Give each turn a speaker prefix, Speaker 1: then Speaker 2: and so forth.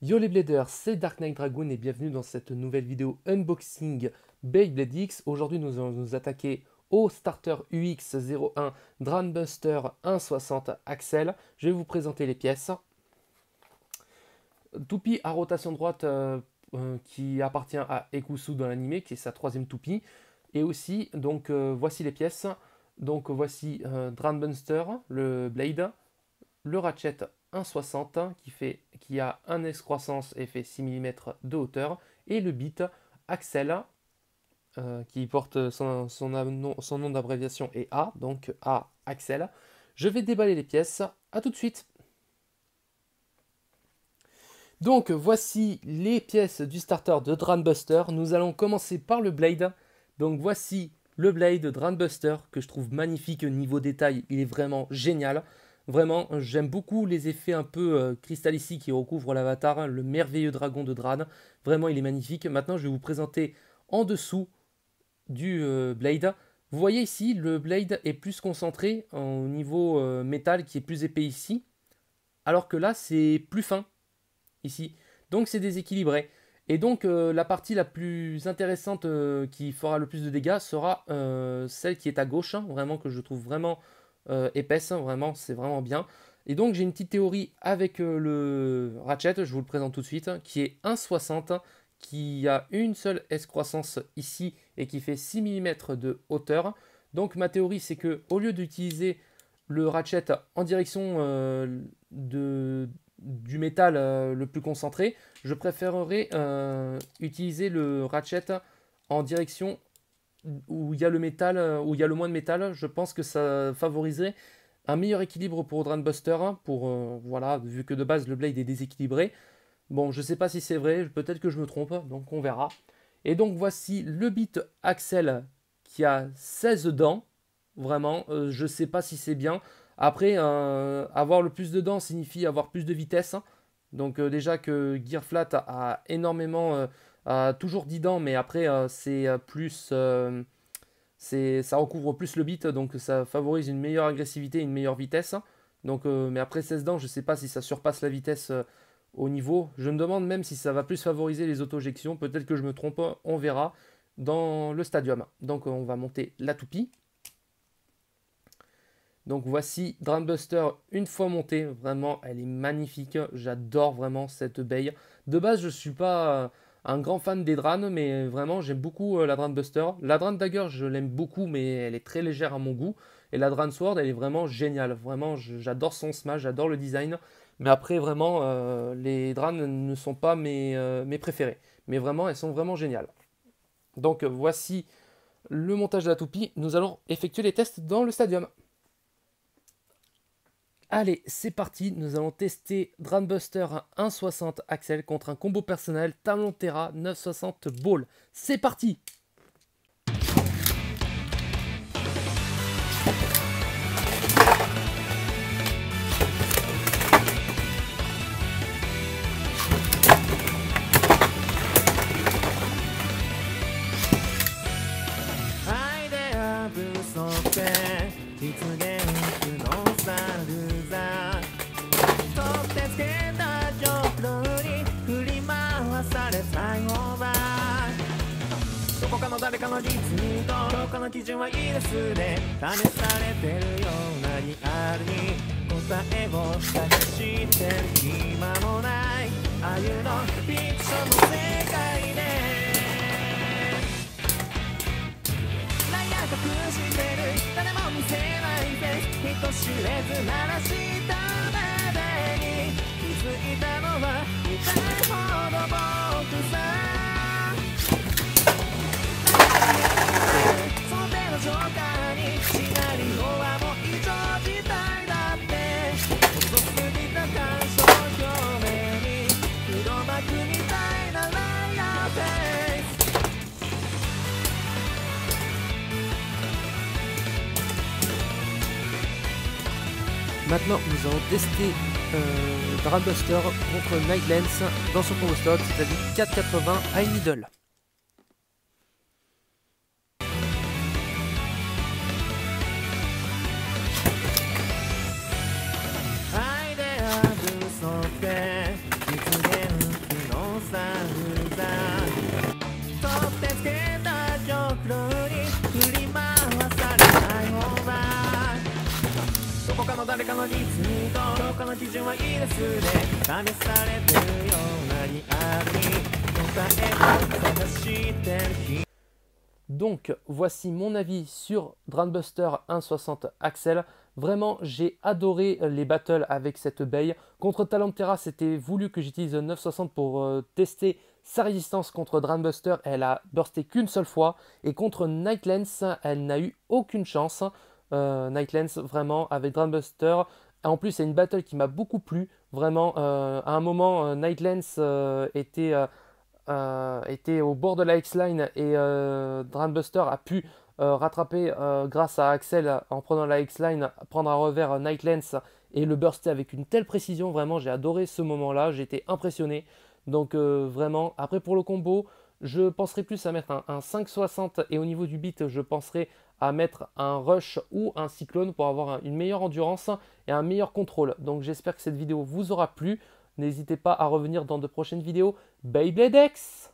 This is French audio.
Speaker 1: Yo les Bladers, c'est Dark Knight Dragoon et bienvenue dans cette nouvelle vidéo unboxing Beyblade X. Aujourd'hui nous allons nous attaquer au Starter UX01 Drambuster 160 Axel. Je vais vous présenter les pièces. Toupie à rotation droite qui appartient à Ekusu dans l'anime, qui est sa troisième toupie. Et aussi, donc voici les pièces. Donc voici Drambuster, le Blade, le Ratchet 1,60 qui a un excroissance et fait 6 mm de hauteur, et le bit Axel qui porte son nom d'abréviation est A, donc A Axel. Je vais déballer les pièces, à tout de suite. Donc voici les pièces du starter de Drambuster. Nous allons commencer par le Blade. Donc voici le Blade Drambuster que je trouve magnifique niveau détail, il est vraiment génial. Vraiment, j'aime beaucoup les effets un peu cristallici qui recouvrent l'avatar, le merveilleux dragon de Dran. Vraiment, il est magnifique. Maintenant, je vais vous présenter en dessous du Blade. Vous voyez ici, le Blade est plus concentré au niveau métal qui est plus épais ici. Alors que là, c'est plus fin ici. Donc, c'est déséquilibré. Et donc, la partie la plus intéressante qui fera le plus de dégâts sera celle qui est à gauche. Hein, vraiment, que je trouve vraiment... épaisse, vraiment, c'est vraiment bien. Et donc j'ai une petite théorie avec le Ratchet, je vous le présente tout de suite, qui est 1,60, qui a une seule excroissance ici et qui fait 6 mm de hauteur. Donc ma théorie, c'est que au lieu d'utiliser le Ratchet en direction du métal le plus concentré, je préférerais utiliser le Ratchet en direction où il y a le métal, où il y a le moins de métal. Je pense que ça favoriserait un meilleur équilibre pour Drambuster, voilà, vu que de base le Blade est déséquilibré. Bon, je sais pas si c'est vrai, peut-être que je me trompe, donc on verra. Et donc voici le bit Axel qui a 16 dents, vraiment, je sais pas si c'est bien. Après, avoir le plus de dents signifie avoir plus de vitesse. Donc déjà que Gearflat a énormément... toujours 10 dents, mais après c'est plus, ça recouvre plus le bit, donc ça favorise une meilleure agressivité, une meilleure vitesse. Donc, mais après 16 dents, je ne sais pas si ça surpasse la vitesse au niveau. Je me demande même si ça va plus favoriser les auto-éjections. Peut-être que je me trompe, on verra dans le stadium. Donc on va monter la toupie. Donc voici Drambuster une fois montée, vraiment elle est magnifique, j'adore vraiment cette baie. De base je ne suis pas un grand fan des Dran, mais vraiment j'aime beaucoup la Drambuster. La Dran Dagger je l'aime beaucoup, mais elle est très légère à mon goût. Et la Dran Sword elle est vraiment géniale, vraiment j'adore son smash, j'adore le design. Mais après vraiment les Dran ne sont pas mes préférés. Mais vraiment elles sont vraiment géniales. Donc voici le montage de la toupie, nous allons effectuer les tests dans le stadium. Allez, c'est parti, nous allons tester Drambuster 1,60 Axel contre un combo personnel Talon Terra 960 Ball. C'est parti!
Speaker 2: どこかの誰かの実にと評価の基準はイースで試されてるようなリアルに答えを探してる暇もないああいうのフィクションの世界でライアー隠してる誰も見せないフェイス人知れず鳴らしたまでに気づいたのは痛いほど僕さジョーカーにシナリオはもう異常事態だって遅すぎた干渉表明に黒幕みたいなライアーフェイス
Speaker 1: Maintenant, nous allons tester Drambuster contre Nightlands dans son combo slot, c'est-à-dire 4,80 high middle.
Speaker 2: 実にどこの基準はいいですね試されてるようなリアルに答えを探してる日
Speaker 1: Donc voici mon avis sur Drambuster 1.60 Axel. Vraiment j'ai adoré les battles avec cette baie. Contre Talentera c'était voulu que j'utilise 9.60 pour tester sa résistance contre Drambuster. Elle a bursté qu'une seule fois. Et contre Nightlands elle n'a eu aucune chance. Nightlands vraiment avec Drambuster. En plus c'est une battle qui m'a beaucoup plu. Vraiment à un moment Nightlands était au bord de la X-Line et Drambuster a pu rattraper grâce à Axel en prenant la X-Line, prendre un revers Nightlands et le burster avec une telle précision. Vraiment, j'ai adoré ce moment-là, j'ai été impressionné. Donc vraiment, après pour le combo, je penserai plus à mettre un 5.60 et au niveau du beat, je penserai à mettre un rush ou un cyclone pour avoir une meilleure endurance et un meilleur contrôle. Donc j'espère que cette vidéo vous aura plu. N'hésitez pas à revenir dans de prochaines vidéos. Beyblade X!